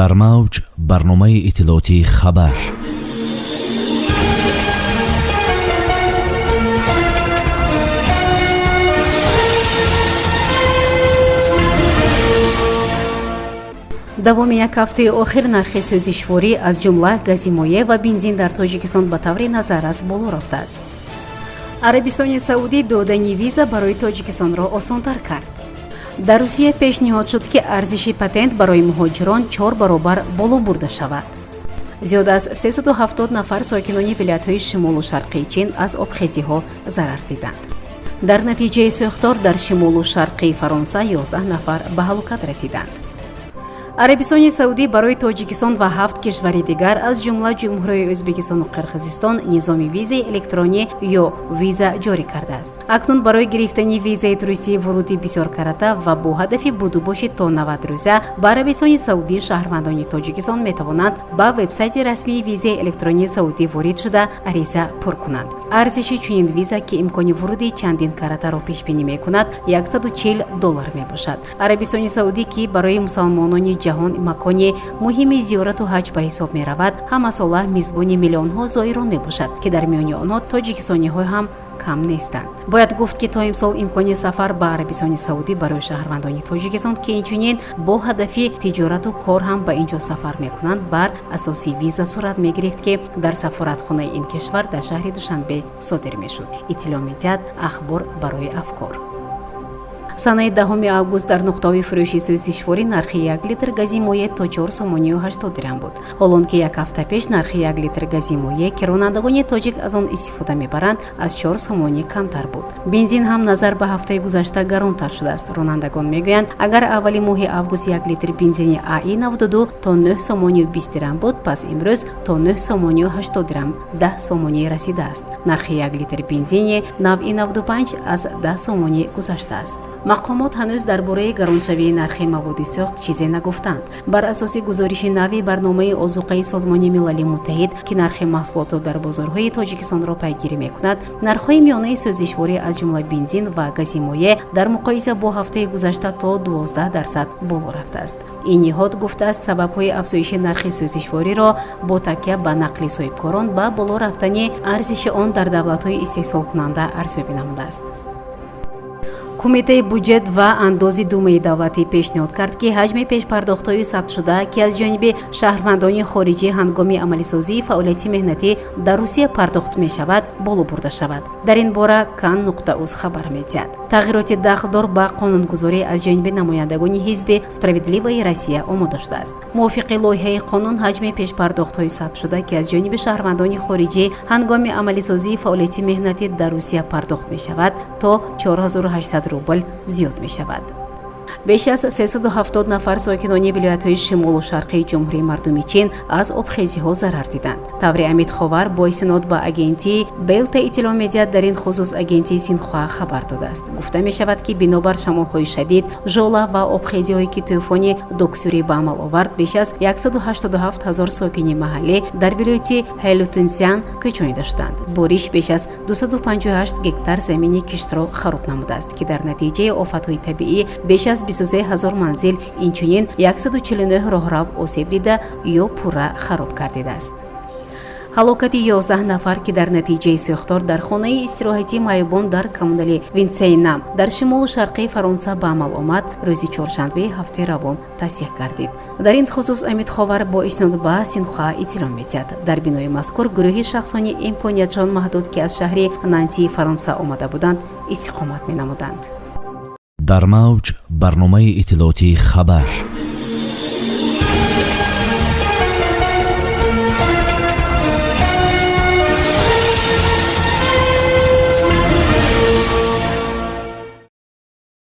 дар мавҷ барномаи иттилоотии хабар. давоми як ҳафтаи охир нархи сӯзишворӣ аз ҷумла гази моеъ ва бензин дар Тоҷикистон ба таври назаррас боло рафтааст. Арабистони Саудӣ додани виза барои Тоҷикистонро осонтар кард. дар Русия пешниҳод шуд, ки арзиши патент барои муҳоҷирон 4 баробар боло бурда шавад. зиёда аз 370 нафар сокинони вилоятҳои шимолу шарқии Чин аз обхезиҳо зарар диданд. дар натиҷаи сӯхтор дар шимолу шарқии Фаронса 11 нафар ба ҳалокат расиданд. Арабистони Саудӣ барои Тоҷикистон ва 7 кишвари дигар аз ҷумла ҷумҳурiyои Ӯзбекистону Қирғизистон низоми визаи электронӣ ё виза ҷорӣ кардааст. акнун барои гирифтани визаи туристии вуруди бисёркарата ва бо ҳадафи будубоши то 90 рӯза ба Арабистони Саудӣ шаҳрвандони Тоҷикистон метавонанд ба вебсайти расмии визаи электронии Саудӣ ворид шуда ариза пур кунанд. арзиши чунин виза, ки имкони вуруди чандин каратаро пешбинӣ мекунад, $140 мебошад. Арабистони Саудӣ, ки барои мусалмонони ҷаҳон макони муҳими зиёрату ҳаҷ ба ҳисоб меравад, ҳамасола мизбони миллионҳо зоирон мебошад, ки дар миёни онҳо тоҷикистониҳо ҳам кам нестанд. бояд гуфт, ки то имсол имкони сафар ба Арабистони Саудӣ барои шаҳрвандони Тоҷикистон, ки инчунин бо ҳадафи тиҷорату кор ҳам ба ин ҷо сафар мекунанд, бар асоси виза сурат мегирифт, ки дар сафоратхонаи ин кишвар дар шаҳри Душанбе содир мешуд. иттилоъ медиҳад ахбор барои афкор. санаи 10 август дар нуқтаҳои фурӯши сӯзишворӣ нархи 1 литр гази моеъ то 4 сомонию 80 дирҳам буд. ҳолон ки як ҳафта пеш нархи 1 литр гази моеъ, ки ронандагони тоҷик аз он истифода мебаранд, аз 4 сомонӣ камтар буд. бензин ҳам назар ба ҳафтаи гузашта гаронтар шудааст. ронандагон мегӯянд, агар аввали моҳи август 1 литр бензини АИ 92 то 9 сомонию 20 дирҳам буд, пас имрӯз то 9 сомонию 80 дирҳам 10 сомонӣ расидааст. нархи 1 литр бензини навъи 95 аз 10 сомонӣ гузаштааст. мақомот ҳанӯз дар бораи гароншавии нархи маводи сӯхт чизе нагуфтанд. бар асоси гузориши нави барномаи озуқаи Созмони Милали Муттаҳид, ки нархи маҳсулотро дар бозорҳои Тоҷикистонро пайгирӣ мекунад, нархҳои миёнаи сӯзишворӣ аз ҷумла бензин ва гази моеъ дар муқоиса бо ҳафтаи гузашта то 12% боло рафтааст. ин ниҳод гуфтааст, сабабҳои афзоиши нархи сӯзишвориро бо такя ба нақли соҳибкорон ба боло рафтани арзиши он дар давлатҳои истеҳсолкунанда арзёбӣ намудааст. кумитаи буҷет ва андози Думаи давлатӣ пешниҳод кард, ки ҳаҷми пешпардохтҳои сабтшуда, ки аз ҷониби шаҳрвандони хориҷӣ ҳангоми амалисозии фаъолияти меҳнатӣ дар Русия пардохт мешавад, боло бурда шавад. дар ин бора Kan.uz хабар медиҳад. тағйироти дахлдор ба қонунгузорӣ аз ҷониби намояндагони ҳизби Справедливая Россия омода шудааст. мувофиқи лоиҳаи қонун, ҳаҷми пешпардохтҳои сабтшуда, ки аз ҷониби шаҳрвандони хориҷӣ ҳангоми амалисозии фаъолияти меҳнатӣ дар Русия пардохт мешавад, то 4800 рубл зиёд мешавад. беш аз 370 нафар сокинони вилоятҳои шимолу шарқии ҷумҳурии мардуми Чин аз обхезиҳо зарар диданд. таври Амид Ховар бо истинод ба агентии Белта иттилоъ медиҳад. дар ин хусус агентии Синхуа хабар додааст. гуфта мешавад, ки бинобар шамолҳои шадид, жола ва обхезиҳое, ки тӯфони Доксюрӣ ба амал овард, беш аз 187 000 сокини маҳаллӣ дар вилояти Ҳелутунсян кӯчонида шуданд. бориш беш аз 258 гектар замини киштро хароб намудааст, ки дар натиҷаи офатҳои табиӣ беш аз 23 000 манзил, инчунин 149 роҳрав осеб дида ё пурра хароб гардидааст. ҳалокати 11 нафар, ки дар натиҷаи сӯхтор дар хонаи истироҳатии маёбон дар коммунаи Винсейнам дар шимолу шарқии Фаронса ба амал омад, рӯзи чоршанбеи ҳафтаи равон тасдиқ гардид. дар ин хусус Амид Ховар бо истинод ба Синхуа иттилоъ медиҳад. дар бинои мазкур гурӯҳи шахсони имкониятшон маҳдуд, ки аз шаҳри Нантии Фаронса омада буданд, истиқомат менамуданд. дар мавҷ барномаи иттилоотии хабар.